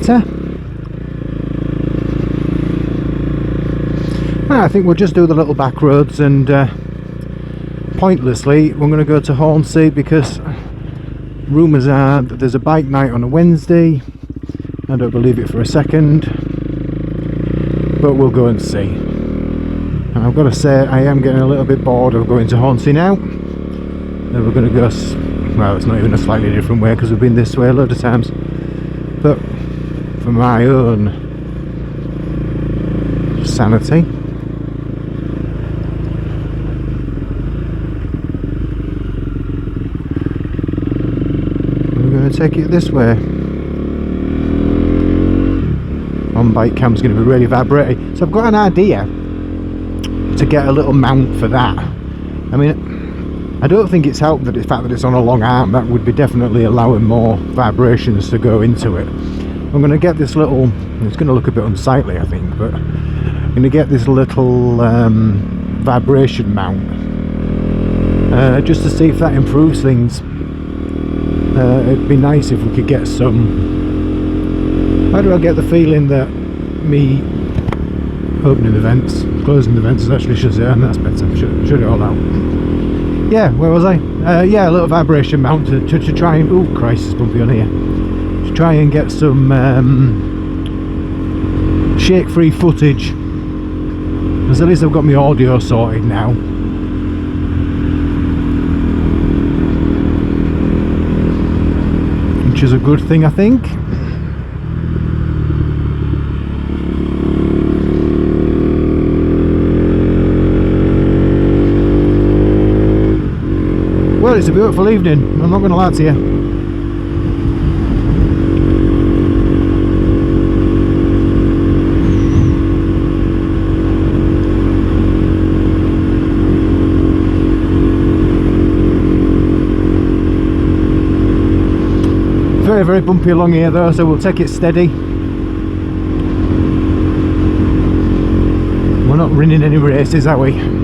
better. I think we'll just do the little back roads, and pointlessly we're going to go to Hornsey because rumours are that there's a bike night on a Wednesday. I don't believe it for a second, but we'll go and see. And I've got to say, I am getting a little bit bored of going to Hornsey now. Then we're going to go, well, it's not even a slightly different way because we've been this way a load of times, but for my own sanity, we're going to take it this way. On bike cam's going to be really vibrating, so I've got an idea to get a little mount for that. I mean, I don't think it's helped that the fact that it's on a long arm. That would be definitely allowing more vibrations to go into it. I'm going to get this little, it's going to look a bit unsightly I think, but I'm going to get this little vibration mount just to see if that improves things. It'd be nice if we could get some. How do I get the feeling that me opening the vents, closing the vents is actually shut it, and that's better, shut it all out. Yeah, where was I? Yeah, a little vibration mount to try and, oh Christ, it's bumpy on here, to try and get some shake free footage, because at least I've got my audio sorted now. Which is a good thing, I think. Well, it's a beautiful evening, I'm not going to lie to you. Very, very bumpy along here though, so we'll take it steady. We're not running any races, are we?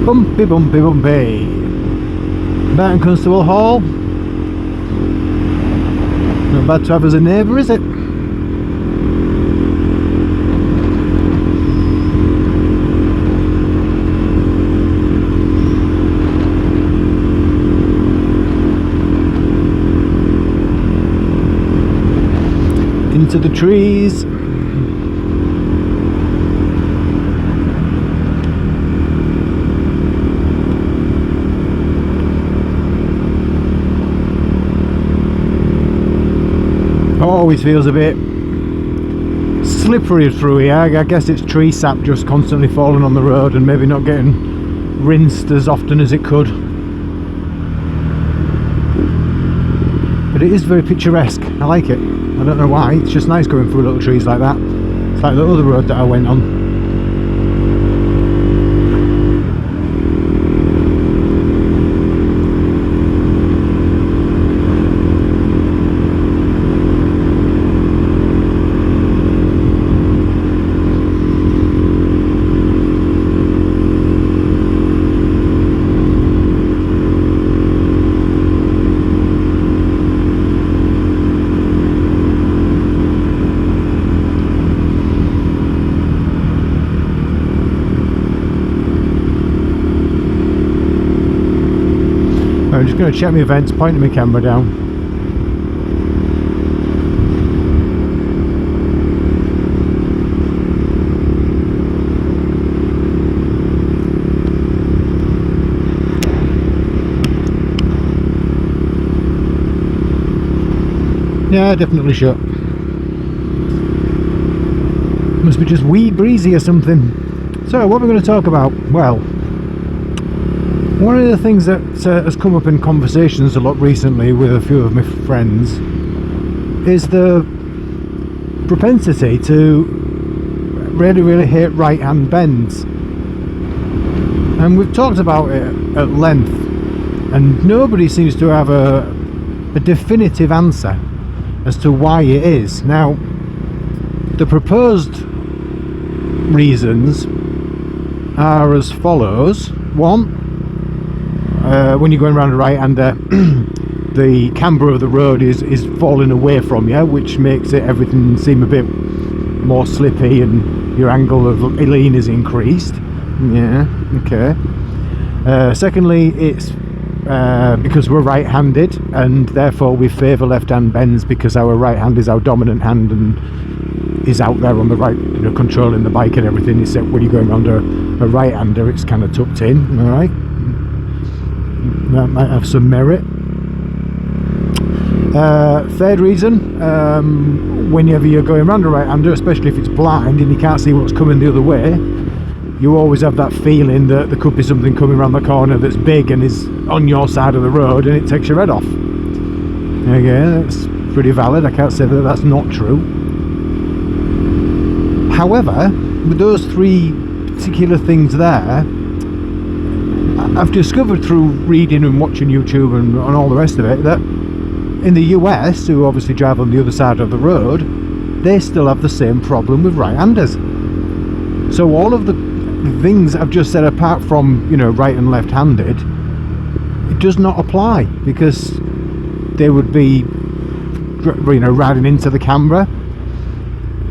Bumpy, bumpy, bumpy. Barton Constable Hall. Not bad to have as a neighbour, is it? Into the trees. Always feels a bit slippery through here. I guess it's tree sap just constantly falling on the road and maybe not getting rinsed as often as it could. But it is very picturesque. I like it. I don't know why. It's just nice going through little trees like that. It's like the other road that I went on. I'm just going to check my vents, pointing my camera down. Yeah, definitely shut. Must be just wee breezy or something. So, what we're going to talk about? Well, one of the things that has come up in conversations a lot recently with a few of my friends is the propensity to really hate right-hand bends. And we've talked about it at length and nobody seems to have a definitive answer as to why it is. Now, the proposed reasons are as follows. One, when you're going around a right-hander, the camber of the road is falling away from you, which makes everything seem a bit more slippy, and your angle of lean is increased. Yeah, okay. Secondly, it's because we're right-handed, and therefore we favour left-hand bends because our right hand is our dominant hand and is out there on the right, controlling the bike and everything. Except when you're going around a right-hander, it's kind of tucked in. All right, that might have some merit. Third reason, whenever you're going around a right-hander, especially if it's blind and you can't see what's coming the other way, you always have that feeling that there could be something coming around the corner that's big and is on your side of the road, and it takes your head off. Okay, that's pretty valid. I can't say that that's not true. However, with those three particular things there, I've discovered through reading and watching YouTube and all the rest of it that in the US, who obviously drive on the other side of the road, they still have the same problem with right-handers. So all of the things I've just said, apart from right and left-handed, it does not apply, because they would be riding into the camera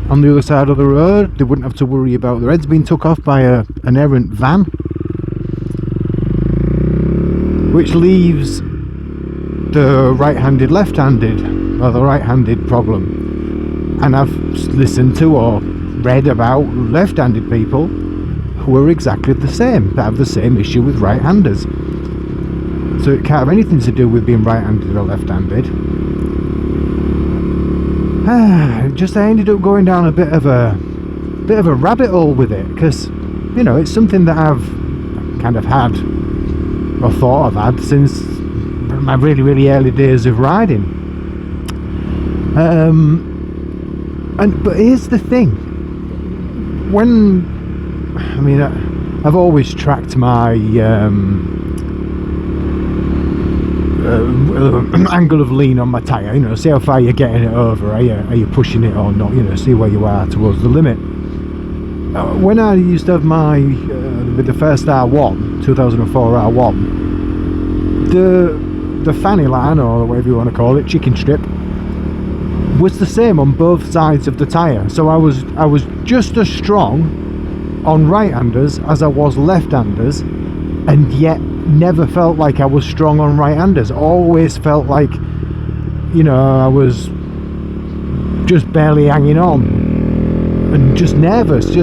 on the other side of the road. They wouldn't have to worry about their heads being took off by an errant van, which leaves the right-handed left-handed, or the right-handed problem. And I've listened to or read about left-handed people who are exactly the same, that have the same issue with right-handers. So it can't have anything to do with being right-handed or left-handed. Just I ended up going down a bit of a rabbit hole with it, because it's something that I've kind of had, or thought I've had, since my really, really early days of riding. But here's the thing. I've always tracked my angle of lean on my tyre, see how far you're getting it over, are you pushing it or not, see where you are towards the limit. When I used to have my with the first R1, 2004 R1, the fanny line, or whatever you want to call it, chicken strip, was the same on both sides of the tyre. So I was just as strong on right-handers as I was left-handers, and yet never felt like I was strong on right-handers. Always felt like I was just barely hanging on and just nervous. I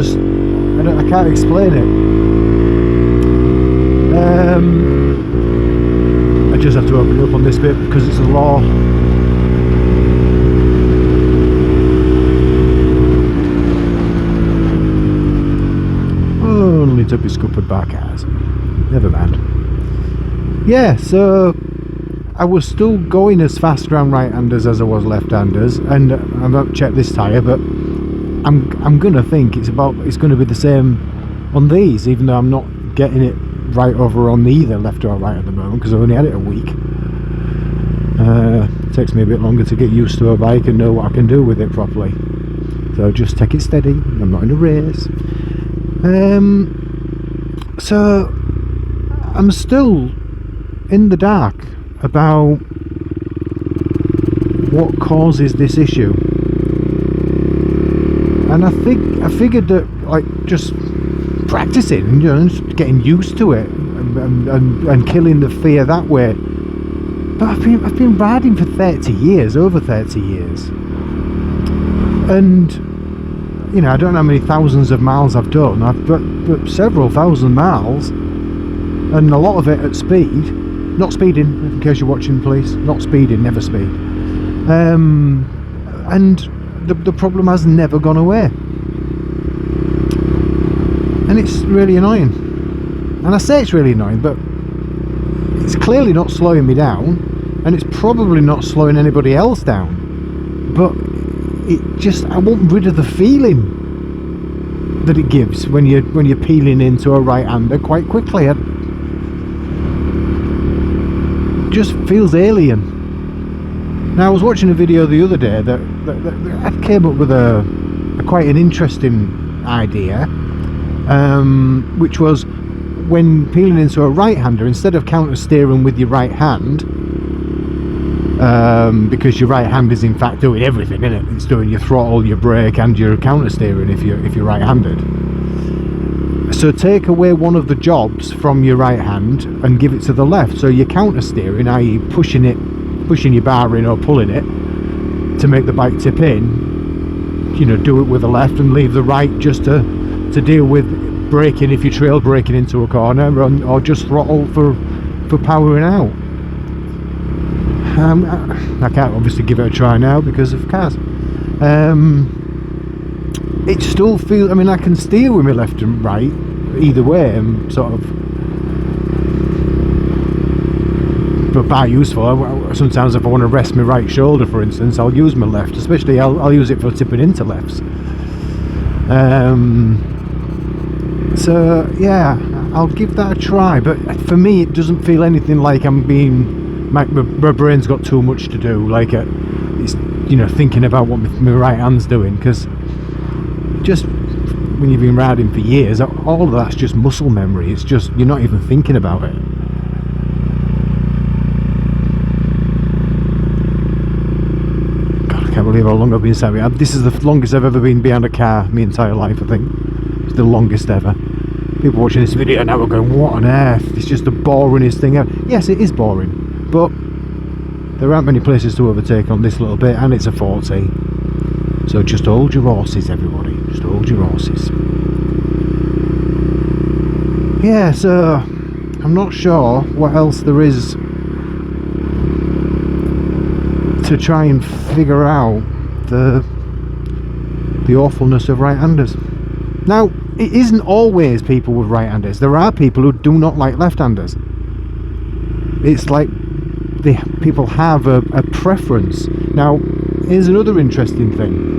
can't explain it. I just have to open it up on this bit because it's a law. Only to be scuppered by cars. Never mind. Yeah, so I was still going as fast around right-handers as I was left-handers, and I've not checked this tyre, but I'm gonna think it's gonna be the same on these, even though I'm not getting it right over on either left or right at the moment, because I've only had it a week. It takes me a bit longer to get used to a bike and know what I can do with it properly, so just take it steady. I'm not in a race. So I'm still in the dark about what causes this issue, and I figured that just practicing, just getting used to it and killing the fear that way. But I've been riding for 30 years, over 30 years, and I don't know how many thousands of miles I've done. but several thousand miles, and a lot of it at speed. Not speeding, in case you're watching, please. Not speeding, never speed. And the problem has never gone away. And it's really annoying. And I say it's really annoying, but it's clearly not slowing me down, and it's probably not slowing anybody else down. But I want rid of the feeling that it gives when you're peeling into a right-hander quite quickly. just feels alien. Now I was watching a video the other day that came up with a quite an interesting idea, which was when peeling into a right-hander, instead of counter steering with your right hand, because your right hand is in fact doing everything, isn't it? It's doing your throttle, your brake, and your counter steering if you're right-handed. So take away one of the jobs from your right hand and give it to the left. So your counter steering, i.e. pushing your bar in or pulling it to make the bike tip in, you know, do it with the left and leave the right just to deal with braking if you're trail braking into a corner, or just throttle for powering out. I can't obviously give it a try now because of cars. It still feels, I mean, I can steer with my left and right either way, and sort of, but by useful, sometimes if I want to rest my right shoulder, for instance, I'll use my left, especially I'll use it for tipping into lefts. So yeah, I'll give that a try, but for me it doesn't feel anything like I'm being, my brain's got too much to do, like it's, you know, thinking about what my right hand's doing, because just when you've been riding for years, all of that's just muscle memory. It's just, you're not even thinking about it. God, I can't believe how long I've been sat behind. This is the longest I've ever been behind a car my entire life, I think. It's the longest ever. People watching this video now are going, what on earth, it's just the boringest thing ever. Yes, it is boring, but there aren't many places to overtake on this little bit, and it's a 40. So just hold your horses, everybody. Just hold your horses. Yeah, so I'm not sure what else there is to try and figure out the awfulness of right-handers. Now, it isn't always people with right-handers. There are people who do not like left-handers. It's like people have a preference. Now, here's another interesting thing.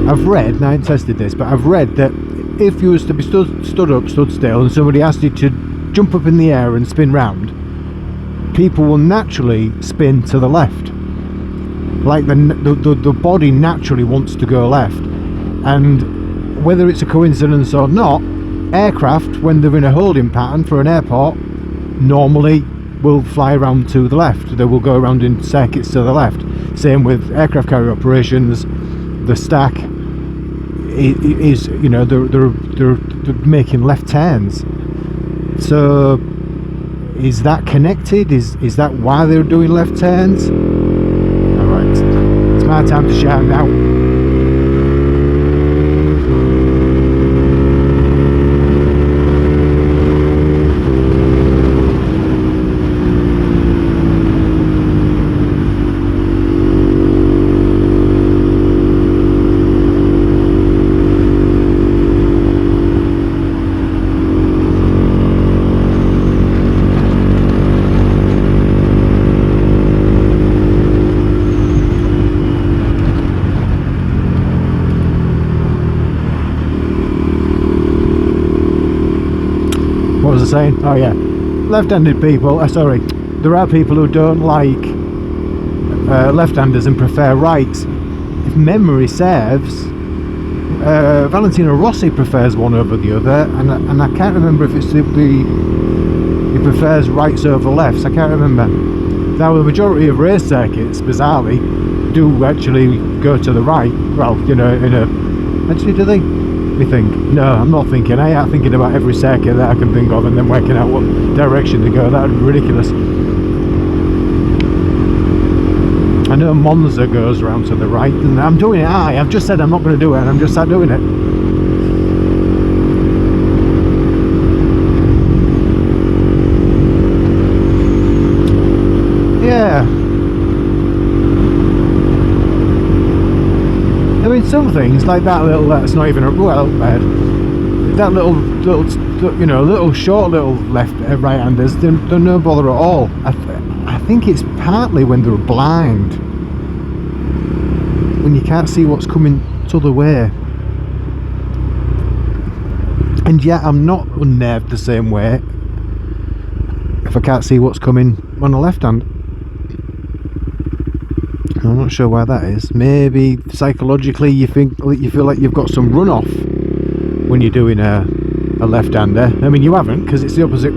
I've read, and I haven't tested this, but I've read that if you was to be stood still, and somebody asked you to jump up in the air and spin round, people will naturally spin to the left. Like the body naturally wants to go left. And whether it's a coincidence or not, aircraft, when they're in a holding pattern for an airport, normally will fly around to the left. They will go around in circuits to the left. Same with aircraft carrier operations. The stack is, you know, they're making left turns. So is that connected? Is that why they're doing left turns? Alright, it's my time to shout now. What was I saying? Oh yeah, left-handed people, there are people who don't like left-handers and prefer rights. If memory serves, Valentino Rossi prefers one over the other, and I can't remember if it's he prefers rights over lefts. I can't remember. Now the majority of race circuits, bizarrely, do actually go to the right. Well, you know, actually, do they? Me think. No, I'm not thinking. I ain't thinking about every circuit that I can think of and then working out what direction to go. That would be ridiculous. I know Monza goes around to the right, and I'm doing it. I've just said I'm not going to do it, and I'm just sat doing it. Yeah. I mean, some things like that little, that's not even a, well, bad. That little, you know, little short little right-handers, they're no bother at all. I think it's partly when they're blind, when you can't see what's coming the other way. And yet I'm not unnerved the same way if I can't see what's coming on the left hand. I'm not sure why that is. Maybe psychologically you feel like you've got some runoff when you're doing a left-hander. I mean, you haven't, because it's the opposite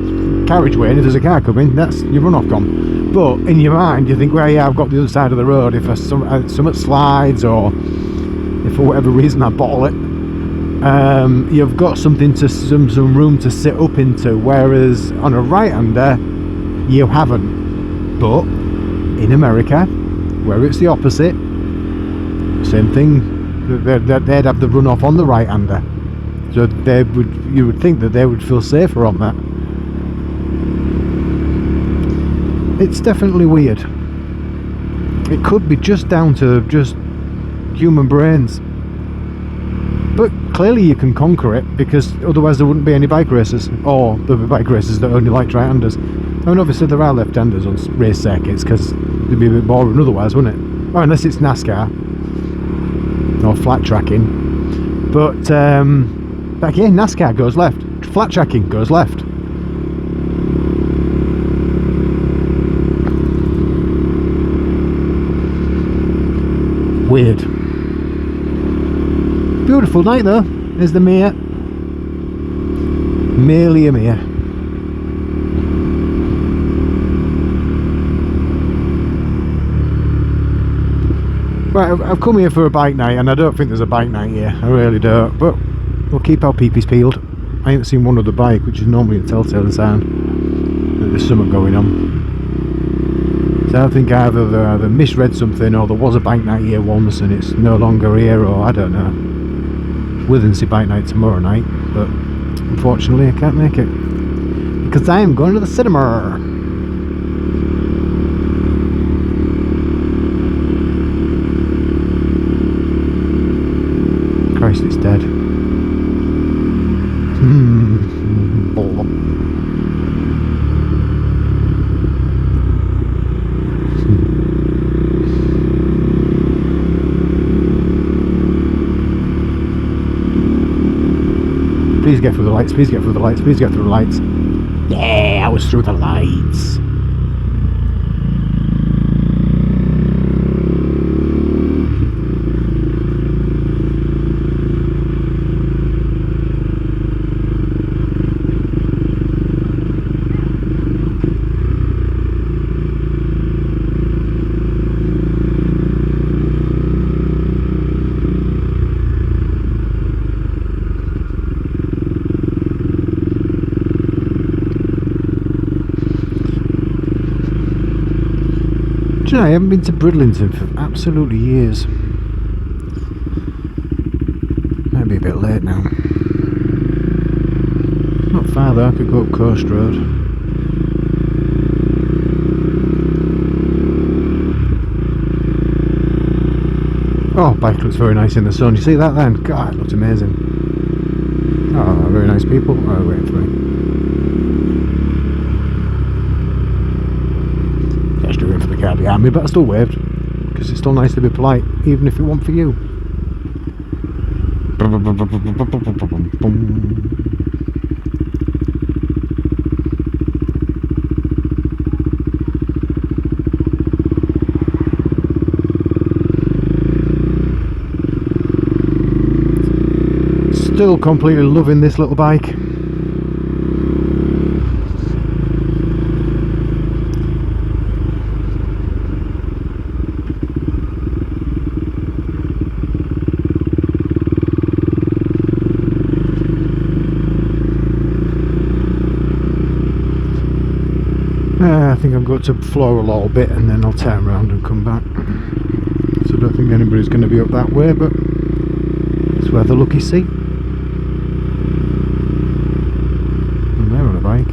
carriageway, and if there's a car coming, that's your runoff gone. But in your mind, you think, well, yeah, I've got the other side of the road. If something slides, or if for whatever reason I bottle it, you've got something to some room to sit up into. Whereas on a right-hander, you haven't. But in America, where it's the opposite, same thing, they'd have the runoff on the right-hander, so you would think that they would feel safer on that. It's definitely weird. It could be just down to just human brains, but clearly you can conquer it, because otherwise there wouldn't be any bike races, or there'd be bike races that only like right-handers. I mean, obviously there are left-handers on race circuits, because it'd be a bit boring otherwise, wouldn't it? Or unless it's NASCAR or flat tracking. But back in NASCAR goes left, flat tracking goes left. Weird. Beautiful night though. There's the Mere. Merely a Mere. Right, I've come here for a bike night, and I don't think there's a bike night here. I really don't. But we'll keep our peepees peeled. I ain't seen one other bike, which is normally a telltale sign that there's something going on. So I think either they misread something, or there was a bike night here once and it's no longer here, or I don't know. Withensea bike night tomorrow night, but unfortunately I can't make it because I am going to the cinema. Christ, it's dead. Please get through the lights, please get through the lights, please get through the lights. Yeah, I was through the lights. Do you know, I haven't been to Bridlington for absolutely years. Might be a bit late now. Not far though, I could go up Coast Road. Oh, bike looks very nice in the sun. You see that then? God, it looks amazing. Oh, very nice people. Oh, wait for me. For the car behind me, but I still waved because it's still nice to be polite, even if it wasn't for you. Still completely loving this little bike. I think I'm going to floor a little bit and then I'll turn around and come back. So I don't think anybody's going to be up that way, but it's where the lucky seat. And they're on a bike.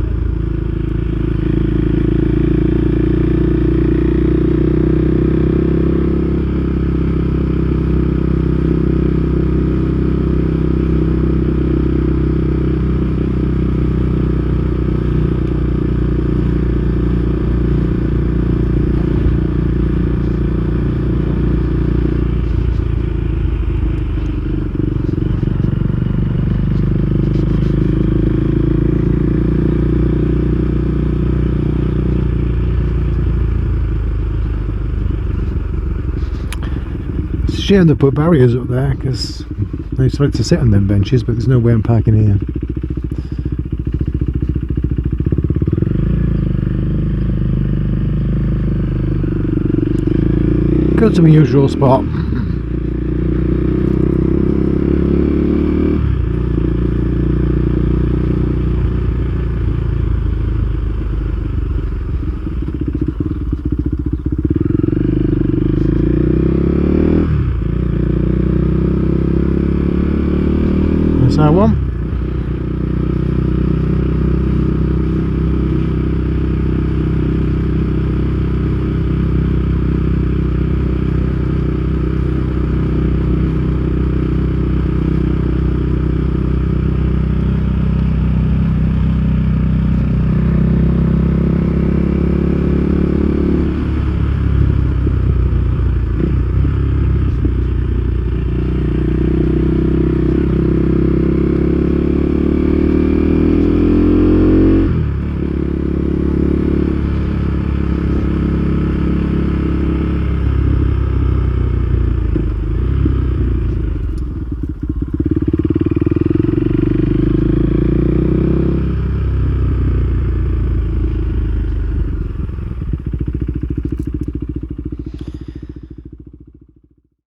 shame they put barriers up there, because I used to like to sit on them benches, but there's no way I'm parking here. Go to my usual spot. That's our one.